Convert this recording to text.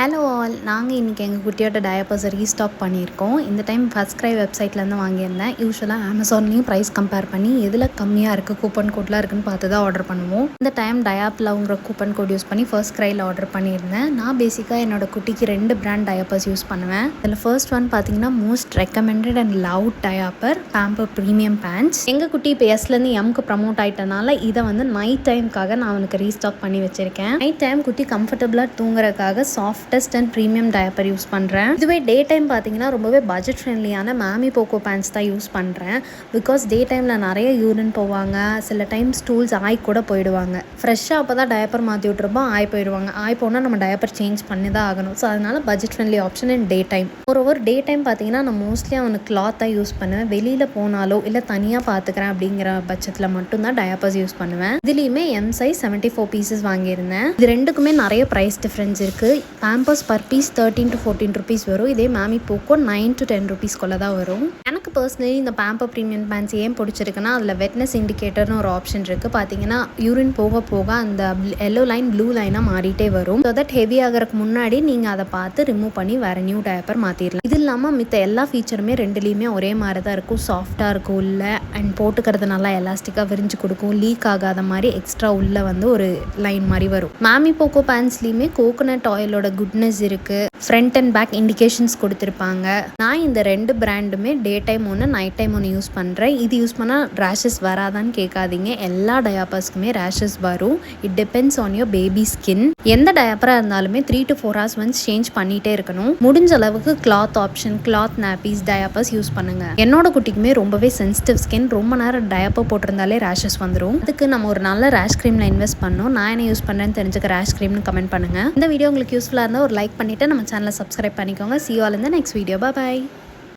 Hello all, நாங்கள் இன்றைக்கி எங்கள் குட்டியோட டயப்பர்ஸை ரீஸ்டாக் பண்ணியிருக்கோம். இந்த டைம் ஃபர்ஸ்ட் க்ரை வெப்சைட்லேருந்து வாங்கியிருந்தேன். யூஸ்வலாக அமேசான்லேயும் ப்ரைஸ் கம்பேர் பண்ணி எதில் கம்மியாக இருக்குது, கூப்பன் கோட்லாம் இருக்குன்னு பார்த்து தான் ஆர்டர் பண்ணுவோம். இந்த டைம் டயாப்லங்கிற கூப்பன் கோட் யூஸ் பண்ணி ஃபர்ஸ்ட் க்ரையில் ஆர்டர் பண்ணியிருந்தேன். நான் பேசிக்காக என்னோட குட்டிக்கு 2 பிராண்ட் டயப்பர்ஸ் யூஸ் பண்ணுவேன். இதில் ஃபர்ஸ்ட் ஒன் பார்த்தீங்கன்னா most recommended and loved diaper Pamper premium pants. எங்கள் குட்டி இப்போ எஸ்லேருந்து எம்க்கு ப்ரமோட் ஆகிட்டனால இதை வந்து நைட் டைமுக்காக நான் அவனுக்கு ரீஸ்டாக் பண்ணி வச்சுருக்கேன். நைட் டைம் குட்டி கம்ஃபர்டபுளாக தூங்குறதுக்காக softest and premium diaper use பண்ணுறேன். இதுவே டே டைம் பார்த்தீங்கன்னா ரொம்பவே பட்ஜெட் ஃப்ரெண்ட்லியான மேமி போக்கோ பேண்ட்ஸ் தான் யூஸ் பண்ணுறேன். பிகாஸ் டே டைமில் நிறைய யூரின் போவாங்க, சில டைம் ஸ்டூல்ஸ் ஆய் கூட போயிடுவாங்க. ஃப்ரெஷ்ஷாக அப்போ தான் டயப்பர் மாற்றி விட்டுருப்போம், ஆய் போயிடுவாங்க. ஆய் போனால் நம்ம டயப்பர் சேஞ்ச் பண்ணி தான் ஆகணும். ஸோ அதனால் பட்ஜெட் ஃப்ரெண்ட்லி ஆப்ஷன் இன் டே டைம். ஒரு டே டைம் பார்த்தீங்கன்னா நான் மோஸ்ட்லி அவனுக்கு கிளாத் தான் யூஸ் பண்ணுவேன். வெளியில் போனாலோ இல்லை தனியாக பார்த்துக்கிறேன் அப்படிங்கிற பட்சத்தில் மட்டும்தான் டயப்பர்ஸ் யூஸ் பண்ணுவேன். இதுலேயுமே எம் சைஸ் 74 பீசஸ் வாங்கியிருந்தேன். இது ரெண்டுக்குமே நிறைய ப்ரைஸ் டிஃப்ரென்ஸ் இருக்குது. Pampers per piece 13 to 14 rupees வரும். இதே மேமி போக்கோ 9 to 10 rupees தான் வரும். எனக்கு பர்சனலி இந்த பேம்பர் ப்ரீமியம் பேண்ட்ஸ் ஏன் பிடிச்சிருக்குன்னா அதில் வெட்னஸ் இண்டிகேட்டர்னு ஒரு ஆப்ஷன் இருக்குது. பார்த்தீங்கன்னா யூரின் போக போக அந்த எல்லோ லைன் ப்ளூ லைனாக மாறிட்டே வரும். ஸோ தட் ஹெவி ஆகிறதுக்கு முன்னாடி நீங்கள் அதை பார்த்து ரிமூவ் பண்ணி வேறு நியூ டயப்பர் மாற்றிடலாம். இது இல்லாமல் மித்த எல்லா ஃபீச்சருமே ரெண்டுலேயுமே ஒரே மாதிரி தான் இருக்கும். சாஃப்டாக இருக்கும் உள்ள, அண்ட் போட்டுக்கிறது நல்லா எலாஸ்டிக்காக விரிஞ்சு கொடுக்கும். லீக் ஆகாத மாதிரி எக்ஸ்ட்ரா உள்ளே வந்து ஒரு லைன் மாதிரி வரும். மேமி போக்கோ பேண்ட்ஸ்லேயுமே கோகோனட் ஆயிலோட குட்னஸ் இருக்குது. ஃப்ரண்ட் அண்ட் பேக் இண்டிகேஷன்ஸ் கொடுத்துருப்பாங்க. நான் இந்த 2 பிராண்டுமே டே டைம் ஒன்று நைட் டைம் ஒன்று யூஸ் பண்ணுறேன். இது யூஸ் பண்ணால் ரேஷஸ் வராதான்னு கேட்காதீங்க. எல்லா டயாப்பர்ஸ்க்குமே ரேஷஸ் வரும். It depends on your baby skin. எந்த டயாப்பராக இருந்தாலுமே 3 to 4 hours ஒன்ஸ் சேஞ்ச் பண்ணிகிட்டே இருக்கணும். முடிஞ்ச அளவுக்கு cloth option, cloth nappies, diapers use பண்ணுங்க. என்னோட குட்டிக்குமே ரொம்பவே சென்சிட்டிவ் ஸ்கின். ரொம்ப நேரம் டயாப்பர் போட்டிருந்தாலே ரேஷஸ் வந்துடும். அதுக்கு நம்ம ஒரு நல்ல ரேஷ் க்ரீமில் இன்வெஸ்ட் பண்ணோம். நான் என்ன யூஸ் பண்ணுறேன்னு தெரிஞ்சுக்க ரேஷ் க்ரீம்னு கமெண்ட் பண்ணுங்கள். இந்த வீடியோ உங்களுக்கு யூஸ்ஃபுல்லாக இருந்தால் ஒரு லைக் பண்ணிவிட்டு நம்ம சேனலை சப்ஸ்கிரைப் பண்ணிக்கோங்க. See you all in the next video. Bye bye.